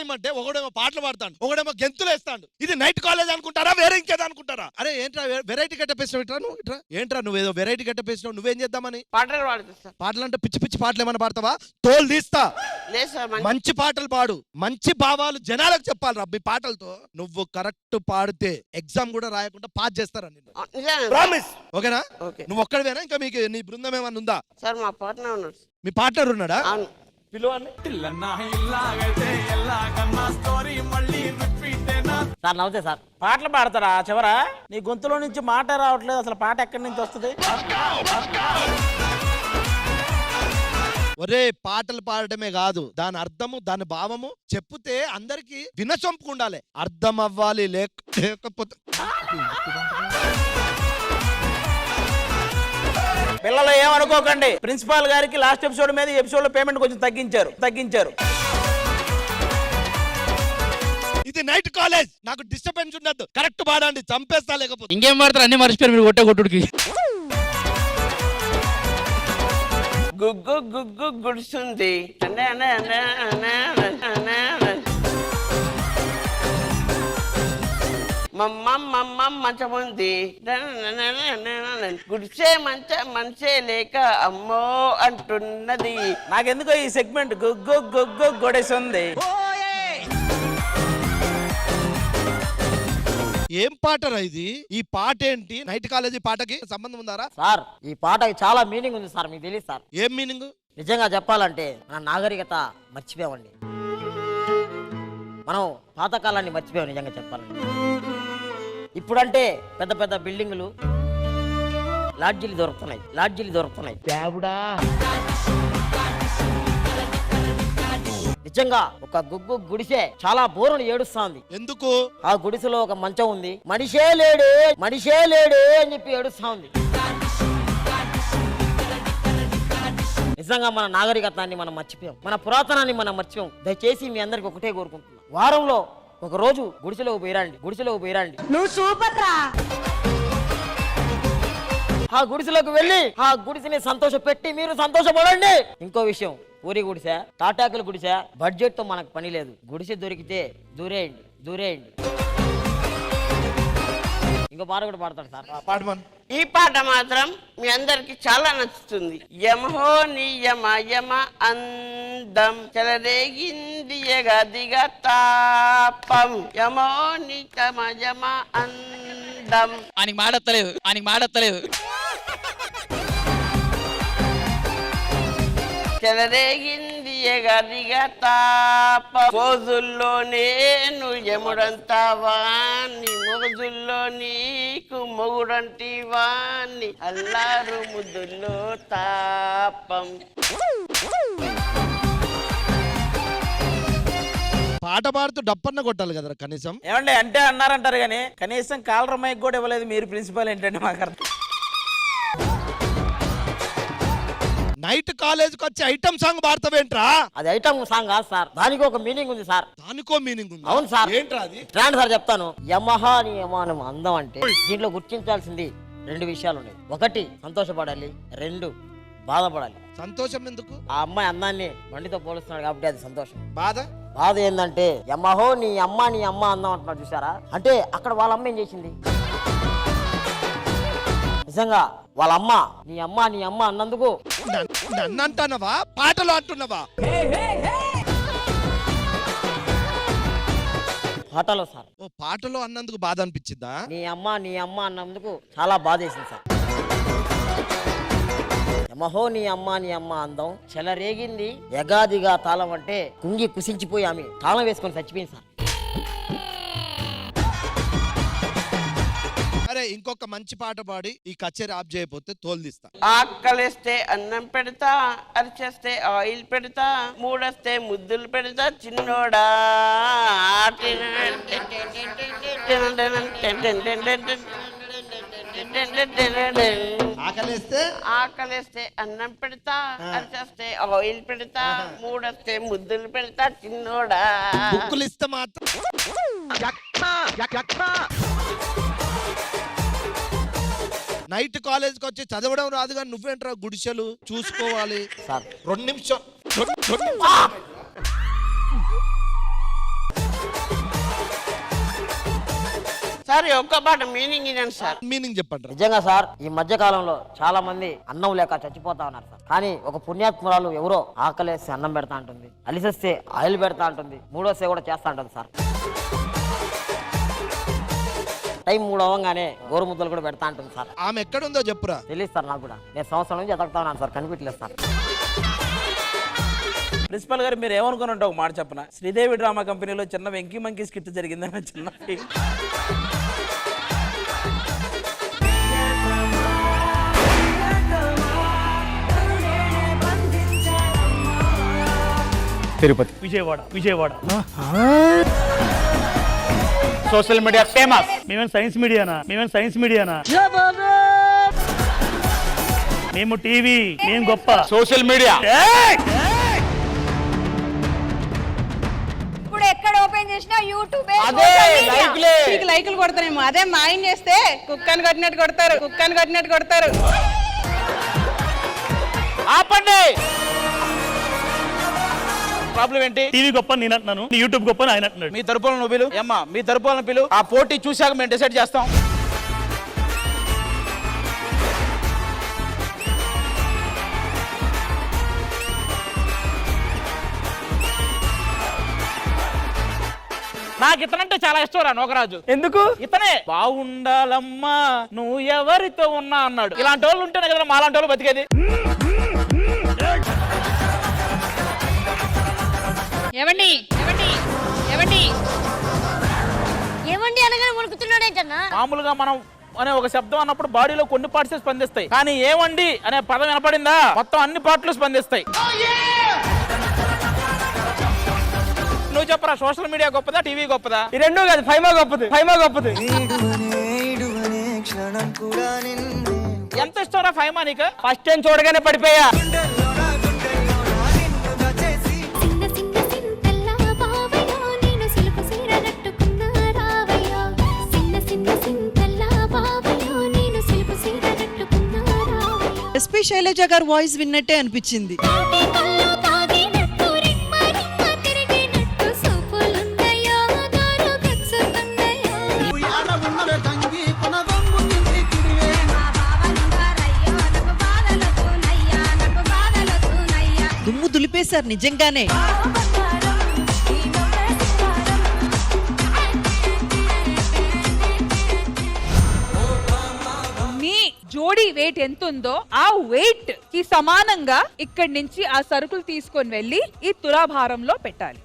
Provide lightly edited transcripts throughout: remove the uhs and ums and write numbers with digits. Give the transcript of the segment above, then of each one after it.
చేయమంటే ఒకడేమో పాటలు పాడతాడు, ఒకడేమో గెంతులు వేస్తాడు. ఇది నైట్ కాలేజ్ అనుకుంటారా, వేరే ఇంకేదో అనుకుంటారా? అరే ఏంట్రా వెరైటీ గెటప్ వేసినావు? ఇట్రా నువ్వు ఇట్రా. ఏంట్రా నువ్వు ఏదో వెరైటీ గెటప్ వేసినావు, నువ్వేం చేద్దామని? పాటలు పాడుతా. పాటలు అంటే పిచ్చి పిచ్చి పాటలు ఏమైనా పాడతావా? తోలు తీస్తా. లేదు సార్, మంచి పాటలు పాడు, మంచి భావాలు జనాలకు చెప్పాలి రా మీ పాటలతో. నువ్వు కరెక్ట్ పాడితే ఎగ్జామ్ కూడా రాయకుండా పాస్ చేస్తారా నిన్ను. ప్రామిస్. ఓకేనా? నువ్వు ఒక్కడివేనా, ఇంకా మీకు నీ బృందం ఏమన్నా ఉందా? సార్ మా పార్ట్నర్ ఉన్నాడు. మీ పార్ట్నర్ ఉన్నాడా? సార్ నమస్తే సార్. పాటలు పాడతారా చివరా? నీ గొంతులో నుంచి మాట రావట్లేదు, అసలు పాట ఎక్కడి నుంచి వస్తుంది? ఒరే పాటలు పాడటమే కాదు, దాని అర్థము దాని భావము చెప్తే అందరికి వినసొంపు ఉండాలి, అర్థం అవ్వాలి. లేకపోతే పిల్లలు ఏమనుకోకండి, ప్రిన్సిపాల్ గారికి లాస్ట్ ఎపిసోడ్ మీద ఎపిసోడ్ లో పేమెంట్ కొంచెం తగ్గించారు. ఇది నైట్ కాలేజ్, నాకు డిస్టర్బెన్స్ ఉండద్దు. కరెక్ట్ పాడండి, చంపేస్తా. లేకపోతే ఇంకేం పాడతారు, అన్ని మర్చిపోయారు మీరు కొట్టుడికి. గుగ్గు గుగ్గు గుడుస్తుంది, మమ్మ మంచం ఉంది, గుడిసే మంచే లేక అమ్మో అంటున్నది. నాకెందుకో ఈ సెగ్మెంట్ గుగ్గు గొడేసింది. ఏం పాటరా ఇది? ఈ పాట ఏంటి? నైట్ కాలేజీ పాటకి సంబంధం ఉందారా? సార్ ఈ పాటకి చాలా మీనింగ్ ఉంది సార్, మీకు తెలియదు సార్. ఏం మీనింగ్? నిజంగా చెప్పాలంటే మన నాగరికత మర్చిపోయామండి. మనం పాతకాలాన్ని మర్చిపోయాం నిజంగా చెప్పాలంటే. ఇప్పుడంటే పెద్ద పెద్ద బిల్డింగులు, లాడ్జీలు దొరుకుతున్నాయి. నిజంగా ఒక గుగ్గు గుడిసే చాలా బోరును ఏడుస్తుంది. ఎందుకు? ఆ గుడిసెలో ఒక మంచం ఉంది, మనిషే లేడు అని చెప్పి ఏడుస్తా ఉంది. నిజంగా మన నాగరికతాన్ని మనం మర్చిపోయాం, మన పురాతనాన్ని మనం మర్చిపోయాం. దయచేసి మీ అందరికి ఒకటే కోరుకుంటున్నాం, వారంలో ఒక రోజు గుడిసెలోకి పోయిరండి. నువ్వు సూపర్ రా. ఆ గుడిసెలోకి వెళ్ళి ఆ గుడిసెని సంతోషపెట్టి మీరు సంతోషపడండి. ఇంకో విషయం, పూరి గుడిసె, తాటాకుల గుడిసె, బడ్జెట్ తో మనకు పని లేదు. గుడిసె దొరికితే దూరేయండి. ఇంకో పాట కూడా పాడతాడు సార్. పాడమన్. ఈ పాట మాత్రం మీ అందరికి చాలా నచ్చుతుంది. యమహో నియమ యమ అందం చెలరేగింది ఎగదిగా తాపం. యమో నియమ యమ అందం. ఆయనకి మాడత్తలేదు. చెలరేగింది ఎగదిగా తాపం. రోజుల్లో నేను యముడంతా వాణ్ణి, మొగజుల్లో నీకు మొగుడంటి వాణ్ణి, అల్లారు ముద్దుల్లో తాపం. పాట పాడుతూ డప్పన్న కొట్టాలి కదరా కనీసం. ఏమండి అంటే అన్నారంటారు కానీ కనీసం కాలర్ మైక్ కూడా ఇవ్వలేదు మీరు. ప్రిన్సిపల్ ఏంటంటే మాకు అర్థం. నైట్ కాలేజ్ కి వచ్చి ఐటమ్ సాంగ్ పాడతావేంట్రా? అది ఐటమ్ సాంగ్ కాదు సార్, దానికి ఒక మీనింగ్ ఉంది సార్. దానికో మీనింగ్ ఉంది? అవును సార్. ఏంట్రా అది? రాండి సార్ చెప్తాను. యమహా ని యమానం అందం అంటే దీంట్లో గుర్తించాల్సింది 2 విషయాలు ఉన్నాయి. 1 సంతోషపడాలి, 2 బాధపడాలి. సంతోషం ఎందుకు? ఆ అమ్మాయి అందాన్ని బండితో పోలుస్తున్నాడు కాబట్టి అది సంతోషం. బాధ ఏంటంటే యమహో నీ అమ్మ అందం అంటున్నాడు చూసారా, అంటే అక్కడ వాళ్ళ అమ్మ ఏం చేసింది? నిజంగా వాళ్ళ అమ్మ నీ అమ్మ అన్నందుకు నన్ను అంటున్నావా, పాటలు అంటున్నావా? పాటలో సార్. ఓ పాటలో అన్నందుకు బాధ అనిపించిందా? నీ అమ్మ అన్నందుకు చాలా బాధ వేసింది సార్. యమహో నీ అమ్మ అందం చెలరేగింది యగాదిగా తాళం అంటే కుంగి కుసించిపోయి ఆమె తాళం వేసుకొని చచ్చిపోయింది సార్. అరే ఇంకొక మంచి పాట పాడి ఈ కచేరీ ఆఫ్ చేయకపోతే తోలుదిస్తా. ఆకలిస్తే అన్నం పెడతా, అరిచేస్తే ఆయిల్ పెడతా, మూడొస్తే ముద్దులు పెడతా చిన్నోడా. ఆకలిస్తే అన్నం పెడతా, అరిచేస్తే ఆయిల్ పెడతా, మూడొస్తే ముద్దులు పెడతా చిన్నోడా. బుక్కులు ఇస్తే మాత్రం నైట్ కాలేజ్కి వచ్చి చదవడం రాదు కానీ నువ్వేంట్రా గుడిసెలు చూసుకోవాలి. 2 నిమిషం సార్ ఈ ఒక్క పాట మీనింగ్ ఇదండి సార్. మీనింగ్ చెప్పండి. నిజంగా సార్ ఈ మధ్య కాలంలో చాలా మంది అన్నం లేక చచ్చిపోతా ఉన్నారు సార్. కానీ ఒక పుణ్యాత్మురాలు ఎవరో ఆకలేసి అన్నం పెడతా ఉంటుంది, అలిసేస్తే ఆయిల్ పెడతా ఉంటుంది, మూడోసే కూడా చేస్తా ఉంటుంది సార్. టైం 3 అవ్వగానే గోరుముద్దలు కూడా పెడతా ఉంటుంది సార్. ఆమె ఎక్కడుందో చెప్పురా. తెలియదు సార్ నాకు కూడా. నేను సంవత్సరం నుంచి ఎతకుతా ఉన్నాను సార్, కనిపించలేదు సార్. ప్రిన్సిపల్ గారు మీరు ఏమనుకుని ఉంటావు మాట చెప్పన, శ్రీదేవి డ్రామా కంపెనీలో చిన్న వెంకీ మంకీ స్కిట్ జరిగిందని చిన్న Tirupati, Vijayawada social media famous. మేమేం సైన్స్ మీడియానా? మేము టీవీ, మేము గొప్ప సోషల్ మీడియా. ఇప్పుడు ఎక్కడ ఓపెన్ చేసినా యూట్యూబ్ లైకులు కొడతారేమో. అదే మాయం చేస్తే కుక్కని కొట్టినట్టు కొడతారు. ఆపండి. ప్రాబ్లం ఏంటి? టీవీ గొప్ప నేను అంటున్నాను, యూట్యూబ్ గొప్ప ఆయన అంటున్నాడు. మీ తరపులను పిలు ఏమ్మా, మీ తరపులను పిలు. ఆ పోటీ చూశాక మేము డిసైడ్ చేస్తాం. నాకు ఇతనంటే చాలా ఇష్టం రా నోకరాజు. ఎందుకు? ఇతనే బాగుండాలమ్మా నువ్వు ఎవరితో ఉన్నా అన్నాడు. ఇలాంటి వాళ్ళు ఉంటేనే కదా మాలాంటి వాళ్ళు బతికేది. ఏమండి అనగానే వణుకుతున్నాడేంటన్నా? మామూలుగా మనం అనే ఒక శబ్దం అన్నప్పుడు బాడీలో కొన్ని పార్ట్స్ స్పందిస్తాయి, కానీ ఏమండి అనే పదం వినపడిందా మొత్తం అన్ని పార్ట్లు స్పందిస్తాయి. నువ్వు చెప్పరా, సోషల్ మీడియా గొప్పదా టీవీ గొప్పదా? ఈ రెండూ కాదు, ఫైమా గొప్పది. ఎంత ఇష్టంరా ఫైమా నీకు? ఫస్ట్ టైం చూడగానే పడిపోయా. ఎస్పీ శైలజ గారి వాయిస్ విన్నట్టే అనిపించింది. దుమ్ము దులిపేశారు నిజంగానే. జోడీ వెయిట్ ఎంత ఉందో ఆ వెయిట్ కి సమానంగా ఇక్కడి నుంచి ఆ సరుకులు తీసుకొని వెళ్ళి ఈ తులాభారంలో పెట్టాలి.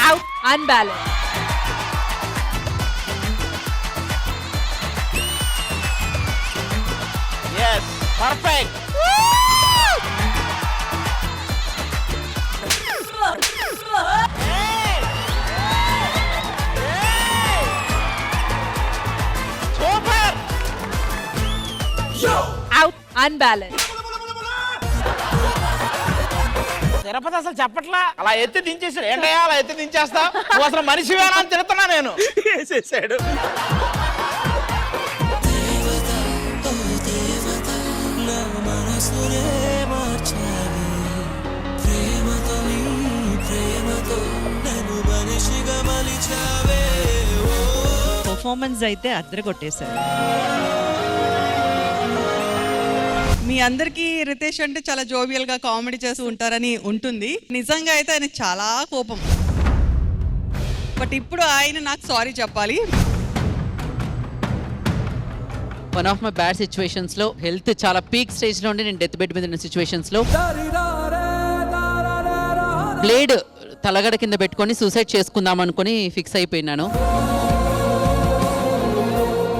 Out, unbalance. yes perfect. Out, unbalance. Tirupati అసలు చెప్పట్లా, అలా ఎత్తి దించేసాడు. ఏంటయ్యా అలా ఎత్తి దించేస్తా, నువ్వు అసలు మనిషివేనా అని తిడుతున్నా నేను. వేసేసాడు. పర్ఫార్మెన్స్ అయితే అద్దరగొట్టేశారు. మీ అందరికీ రితేష్ అంటే చాలా జోవియల్ గా కామెడీ చేస్తూ ఉంటారని ఉంటుంది. నిజంగా అయితే ఆయన చాలా కోపం. బట్ ఇప్పుడు ఆయన నాకు సారీ చెప్పాలి. One of my bad situations లో, హెల్త్ చాలా పీక్ స్టేజ్ లో ఉండి నేను డెత్ బెడ్ మీద ఉన్న సిచ్యువేషన్స్ లో బ్లేడ్ తలగడ కింద పెట్టుకొని సూసైడ్ చేసుకుందాం అనుకుని ఫిక్స్ అయిపోయినాను.